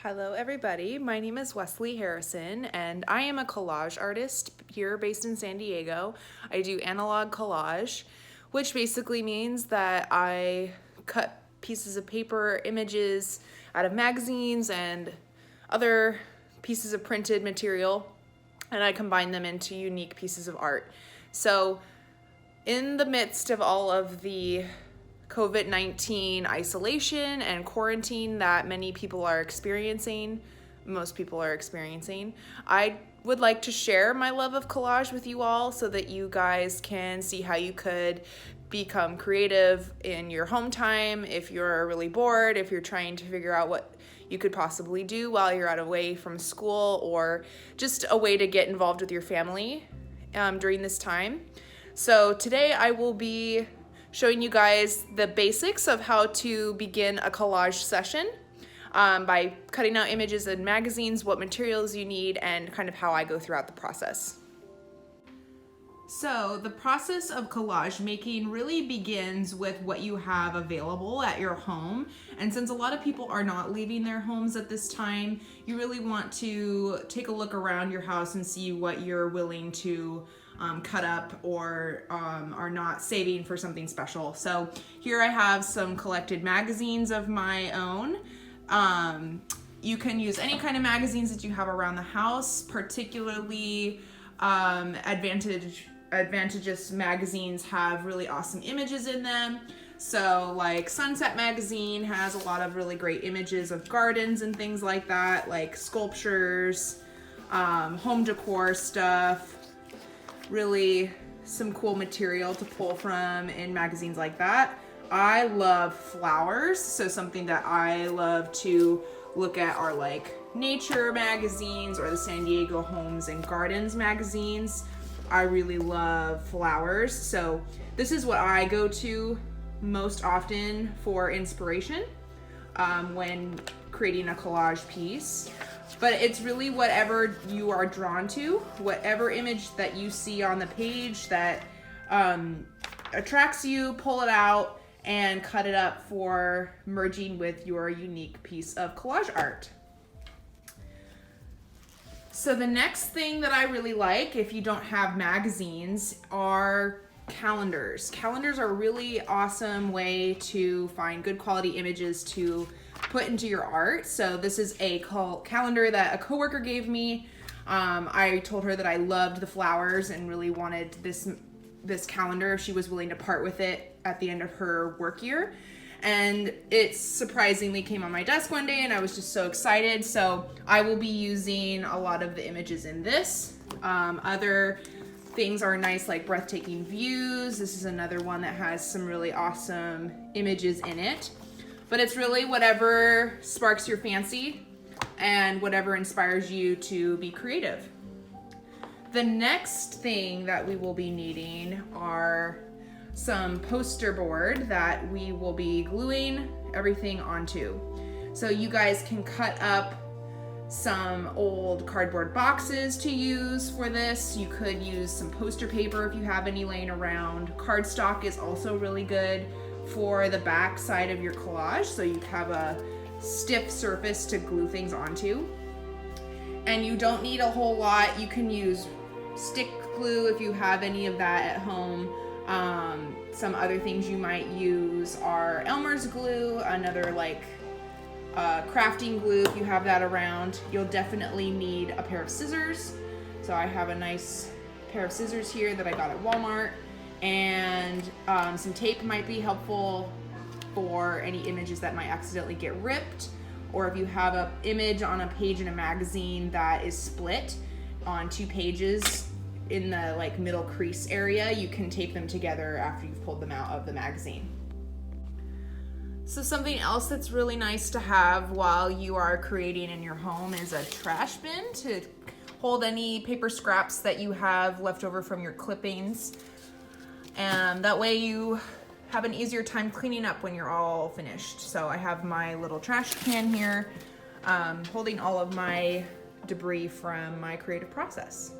Hello everybody, my name is Wesleigh Harrison and I am a collage artist here based in San Diego. I do analog collage, which basically means that I cut pieces of paper, images out of magazines and other pieces of printed material, and I combine them into unique pieces of art. So in the midst of all of the COVID-19 isolation and quarantine that many people are experiencing, most people are experiencing, I would like to share my love of collage with you all so that you guys can see how you could become creative in your home time if you're really bored, if you're trying to figure out what you could possibly do while you're out away from school, or just a way to get involved with your family during this time. So today I will be showing you guys the basics of how to begin a collage session by cutting out images in magazines, what materials you need, and kind of how I go throughout the process. So the process of collage making really begins with what you have available at your home. And since a lot of people are not leaving their homes at this time, you really want to take a look around your house and see what you're willing to cut up or are not saving for something special. So here I have some collected magazines of my own. You can use any kind of magazines that you have around the house, particularly Advantageous magazines have really awesome images in them. So like Sunset magazine has a lot of really great images of gardens and things like that, like sculptures, home decor stuff, really some cool material to pull from in magazines like that. I love flowers, so something that I love to look at are like nature magazines or the San Diego Homes and Gardens magazines. I really love flowers, so this is what I go to most often for inspiration when creating a collage piece. But it's really whatever you are drawn to, whatever image that you see on the page that attracts you, pull it out and cut it up for merging with your unique piece of collage art. So the next thing that I really like, if you don't have magazines, are calendars. Calendars are a really awesome way to find good quality images to put into your art. So this is a calendar that a coworker gave me. I told her that I loved the flowers and really wanted this calendar. She was willing to part with it at the end of her work year. And it surprisingly came on my desk one day and I was just so excited. So I will be using a lot of the images in this. Other things are nice, like breathtaking views. This is another one that has some really awesome images in it. But it's really whatever sparks your fancy and whatever inspires you to be creative. The next thing that we will be needing are some poster board that we will be gluing everything onto. So you guys can cut up some old cardboard boxes to use for this. You could use some poster paper if you have any laying around. Cardstock is also really good for the back side of your collage, so you have a stiff surface to glue things onto. And you don't need a whole lot. You can use stick glue if you have any of that at home. Some other things you might use are Elmer's glue, another like crafting glue if you have that around. You'll definitely need a pair of scissors. So I have a nice pair of scissors here that I got at Walmart, and some tape might be helpful for any images that might accidentally get ripped, or if you have an image on a page in a magazine that is split on two pages in the like middle crease area, you can tape them together after you've pulled them out of the magazine. So something else that's really nice to have while you are creating in your home is a trash bin to hold any paper scraps that you have left over from your clippings. And that way you have an easier time cleaning up when you're all finished. So I have my little trash can here holding all of my debris from my creative process.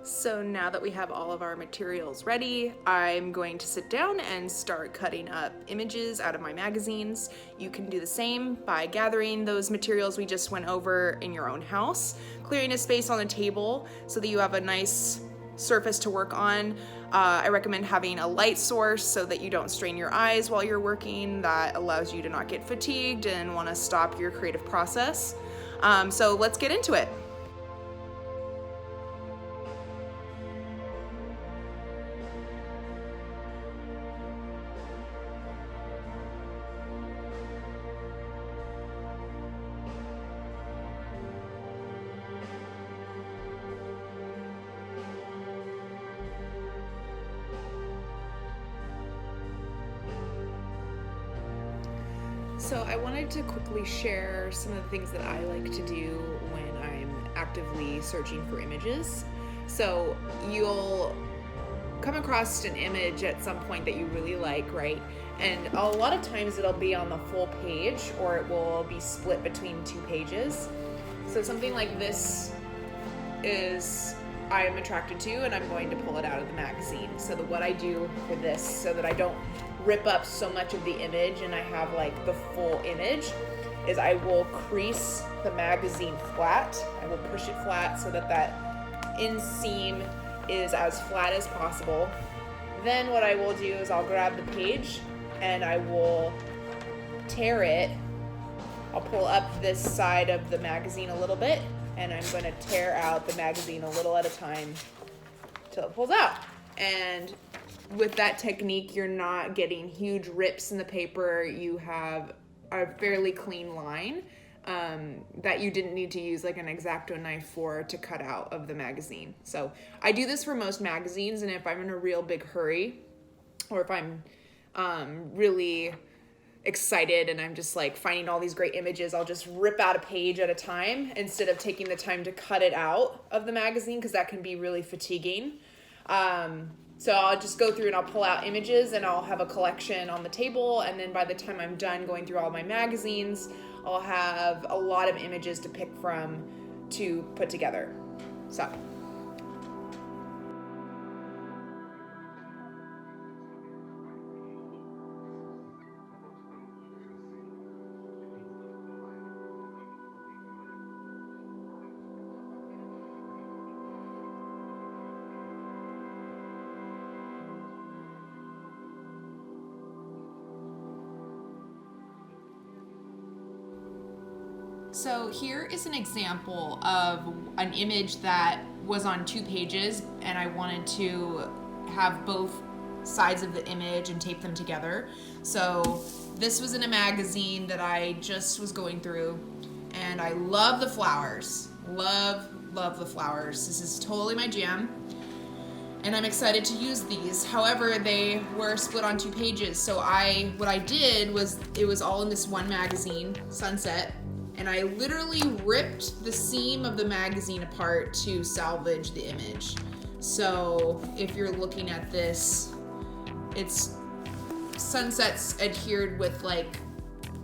So now that we have all of our materials ready, I'm going to sit down and start cutting up images out of my magazines. You can do the same by gathering those materials we just went over in your own house, clearing a space on the table so that you have a nice surface to work on. I recommend having a light source so that you don't strain your eyes while you're working. That allows you to not get fatigued and want to stop your creative process. So let's get into it. So I wanted to quickly share some of the things that I like to do when I'm actively searching for images. So you'll come across an image at some point that you really like, right? And a lot of times it'll be on the full page or it will be split between two pages. So something like this is I am attracted to, and I'm going to pull it out of the magazine. So what I do for this, so that I don't rip up so much of the image and I have like the full image, is I will crease the magazine flat. I will push it flat so that that inseam is as flat as possible. Then what I will do is I'll grab the page and I will tear it. I'll pull up this side of the magazine a little bit, and I'm going to tear out the magazine a little at a time till it pulls out. And with that technique, you're not getting huge rips in the paper. You have a fairly clean line that you didn't need to use like an X-Acto knife for to cut out of the magazine. So I do this for most magazines, and if I'm in a real big hurry, or if I'm really excited and I'm just like finding all these great images, I'll just rip out a page at a time instead of taking the time to cut it out of the magazine, because that can be really fatiguing. So I'll just go through and I'll pull out images and I'll have a collection on the table, and then by the time I'm done going through all my magazines, I'll have a lot of images to pick from to put together. So So here is an example of an image that was on two pages, and I wanted to have both sides of the image and tape them together. So this was in a magazine that I just was going through, and I love the flowers. Love the flowers. This is totally my jam, and I'm excited to use these. However, they were split on two pages, so what I did was, it was all in this one magazine, Sunset, and I literally ripped the seam of the magazine apart to salvage the image. So if you're looking at this, it's Sunset's adhered with like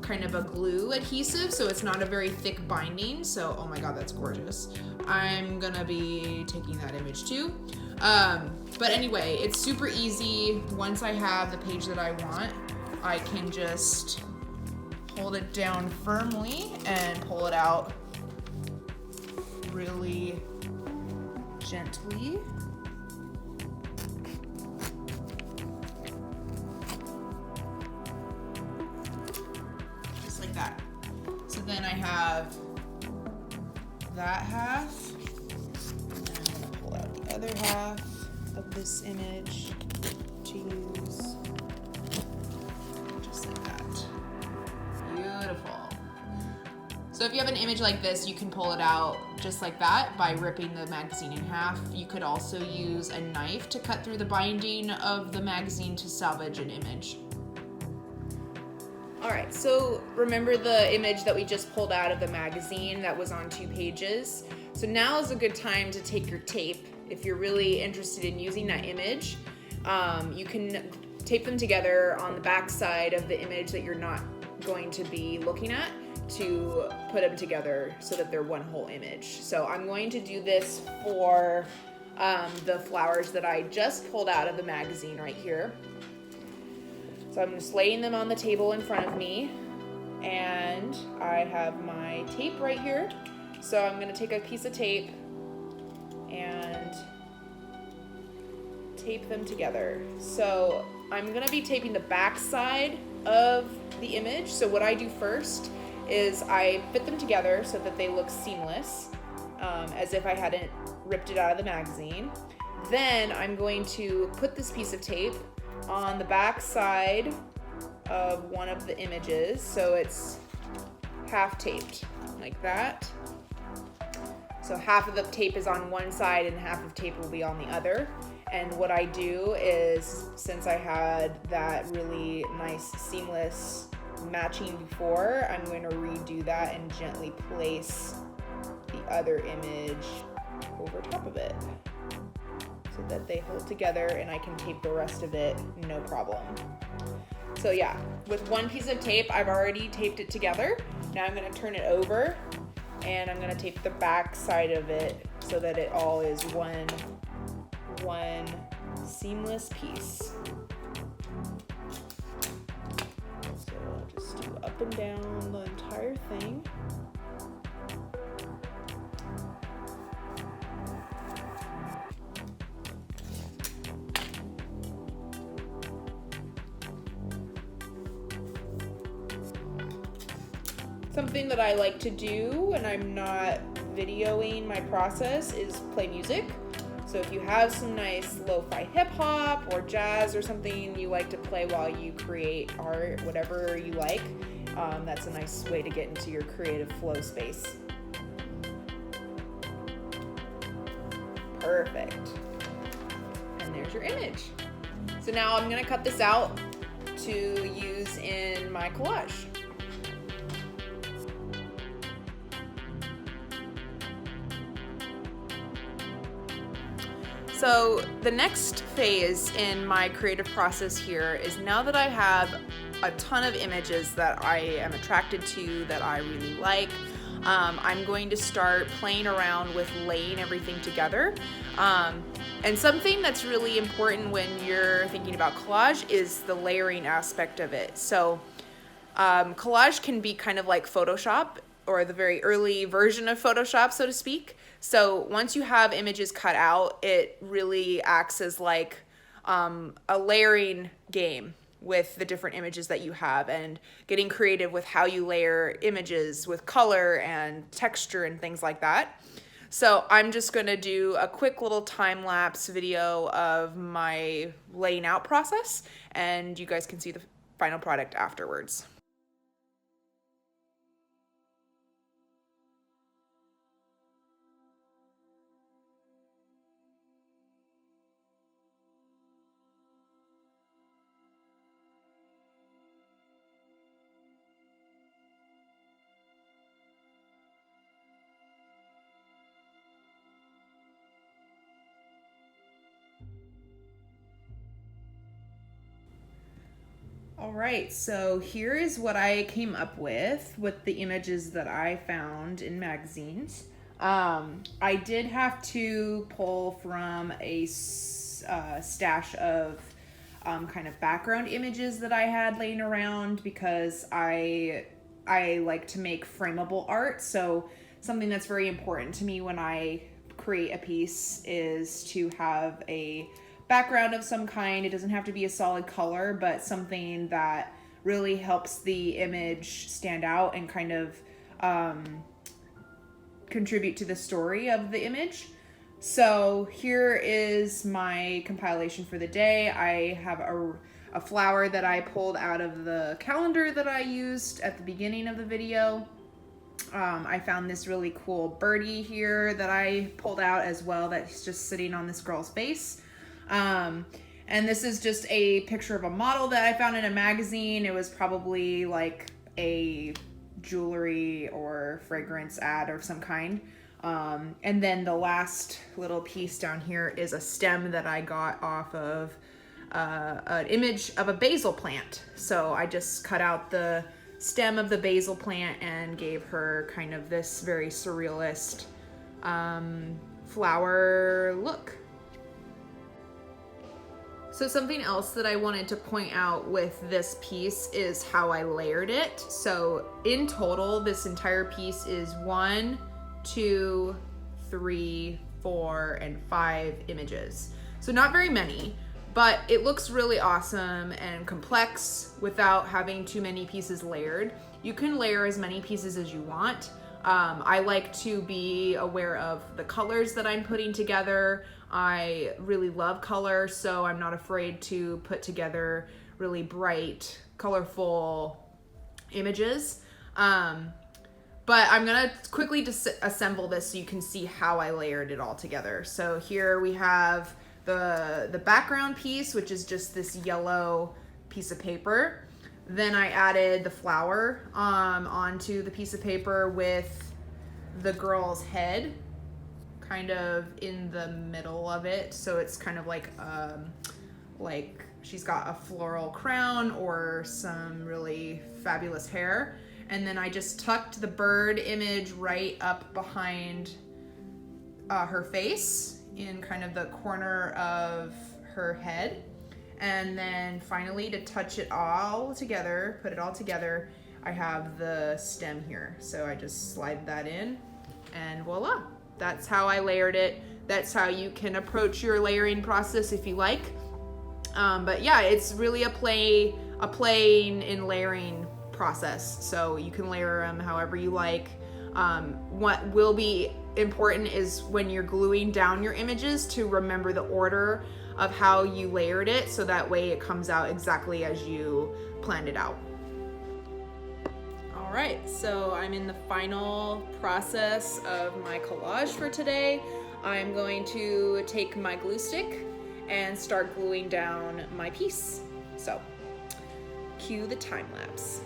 kind of a glue adhesive, so it's not a very thick binding. So, oh my God, that's gorgeous. I'm gonna be taking that image too. But anyway, it's super easy. Once I have the page that I want, I can just hold it down firmly and pull it out really gently. Just like that. So then I have that half, and I'm gonna pull out the other half of this image to use. Just like that. Beautiful. So if you have an image like this, you can pull it out just like that by ripping the magazine in half. You could also use a knife to cut through the binding of the magazine to salvage an image. All right, so remember the image that we just pulled out of the magazine that was on two pages? So now is a good time to take your tape. If you're really interested in using that image, you can tape them together on the back side of the image that you're not going to be looking at, to put them together so that they're one whole image. So I'm going to do this for the flowers that I just pulled out of the magazine right here. So I'm just laying them on the table in front of me, and I have my tape right here. So I'm gonna take a piece of tape and tape them together. So I'm gonna be taping the back side of the image. So what I do first is I fit them together so that they look seamless, as if I hadn't ripped it out of the magazine. Then I'm going to put this piece of tape on the back side of one of the images, so it's half taped like that. So half of the tape is on one side and half of tape will be on the other. And what I do is, since I had that really nice seamless matching before, I'm going to redo that and gently place the other image over top of it so that they hold together, and I can tape the rest of it no problem. So yeah, with one piece of tape, I've already taped it together. Now I'm gonna turn it over and I'm gonna tape the back side of it so that it all is one seamless piece. So I'll just do up and down the entire thing. Something that I like to do when I'm not videoing my process is play music. So if you have some nice lo-fi hip hop or jazz or something you like to play while you create art, whatever you like, that's a nice way to get into your creative flow space. Perfect. And there's your image. So now I'm gonna cut this out to use in my collage. So the next phase in my creative process here is, now that I have a ton of images that I am attracted to, that I really like, I'm going to start playing around with laying everything together. And something that's really important when you're thinking about collage is the layering aspect of it. So collage can be kind of like Photoshop, or the very early version of Photoshop, so to speak. So once you have images cut out, it really acts as like a layering game with the different images that you have, and getting creative with how you layer images with color and texture and things like that. So I'm just gonna do a quick little time-lapse video of my laying out process, and you guys can see the final product afterwards. All right, so here is what I came up with the images that I found in magazines. I did have to pull from a stash of kind of background images that I had laying around, because I like to make frameable art. So something that's very important to me when I create a piece is to have a background of some kind. It doesn't have to be a solid color, but something that really helps the image stand out and kind of contribute to the story of the image. So here is my compilation for the day. I have a flower that I pulled out of the calendar that I used at the beginning of the video. I found this really cool birdie here that I pulled out as well, that's just sitting on this girl's face. And this is just a picture of a model that I found in a magazine. It was probably like a jewelry or fragrance ad of some kind. And then the last little piece down here is a stem that I got off of an image of a basil plant. So I just cut out the stem of the basil plant and gave her kind of this very surrealist flower look. So something else that I wanted to point out with this piece is how I layered it. So in total, this entire piece is 1, 2, 3, 4, and 5 images. So not very many, but it looks really awesome and complex without having too many pieces layered. You can layer as many pieces as you want. I like to be aware of the colors that I'm putting together. I really love color, so I'm not afraid to put together really bright, colorful images. But I'm gonna quickly disassemble this so you can see how I layered it all together. So here we have the background piece, which is just this yellow piece of paper. Then I added the flower onto the piece of paper with the girl's head kind of in the middle of it. So it's kind of like she's got a floral crown or some really fabulous hair. And then I just tucked the bird image right up behind her face in kind of the corner of her head. And then finally, to touch it all together, put it all together, I have the stem here. So I just slide that in and voila. That's how I layered it. That's how you can approach your layering process if you like. But yeah, it's really a playing and layering process. So you can layer them however you like. What will be important is when you're gluing down your images to remember the order of how you layered it, so that way it comes out exactly as you planned it out. All right, so I'm in the final process of my collage for today. I'm going to take my glue stick and start gluing down my piece. So, cue the time lapse.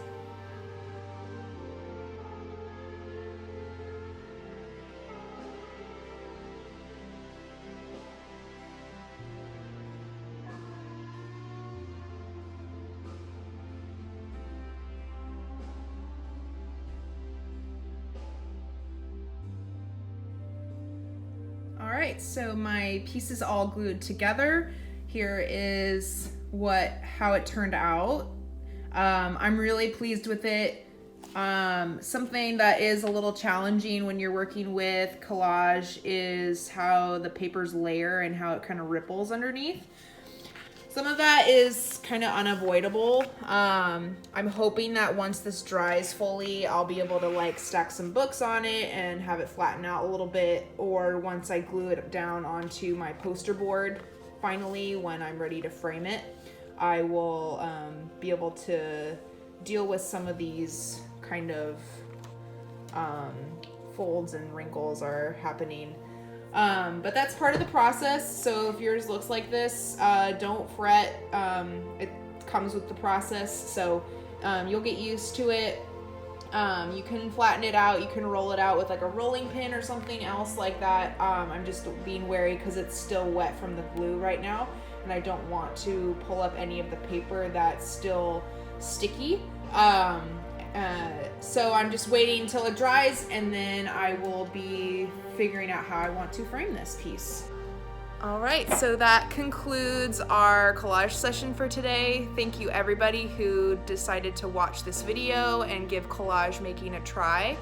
All right, so my piece is all glued together. Here is how it turned out. I'm really pleased with it. Something that is a little challenging when you're working with collage is how the papers layer and how it kind of ripples underneath. Some of that is kind of unavoidable. I'm hoping that once this dries fully, I'll be able to stack some books on it and have it flatten out a little bit. Or once I glue it down onto my poster board, finally, when I'm ready to frame it, I will be able to deal with some of these kind of folds and wrinkles are happening. But that's part of the process. So if yours looks like this, don't fret. It comes with the process. So you'll get used to it. You can flatten it out. You can roll it out with a rolling pin or something else like that. I'm just being wary because it's still wet from the glue right now. And I don't want to pull up any of the paper that's still sticky. So I'm just waiting until it dries, and then I will be figuring out how I want to frame this piece. All right, so that concludes our collage session for today. Thank you everybody who decided to watch this video and give collage making a try.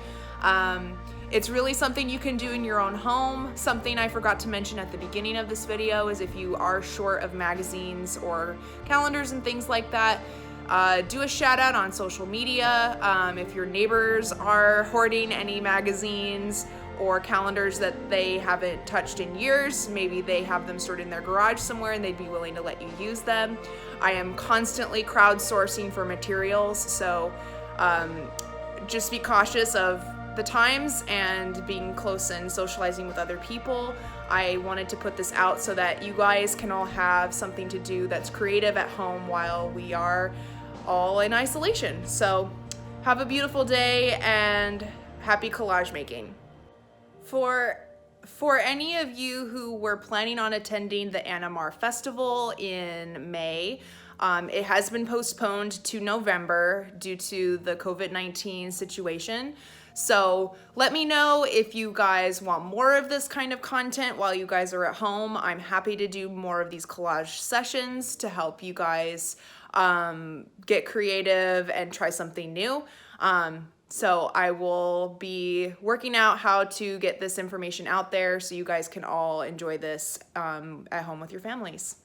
It's really something you can do in your own home. Something I forgot to mention at the beginning of this video is if you are short of magazines or calendars and things like that, do a shout out on social media. If your neighbors are hoarding any magazines or calendars that they haven't touched in years, maybe they have them stored in their garage somewhere and they'd be willing to let you use them. I am constantly crowdsourcing for materials, so just be cautious of the times and being close and socializing with other people. I wanted to put this out so that you guys can all have something to do that's creative at home while we are all in isolation. So have a beautiful day and happy collage making. For any of you who were planning on attending the Anamar Festival in May, it has been postponed to November due to the COVID-19 situation. So let me know if you guys want more of this kind of content while you guys are at home. I'm happy to do more of these collage sessions to help you guys get creative and try something new. So I will be working out how to get this information out there so you guys can all enjoy this at home with your families.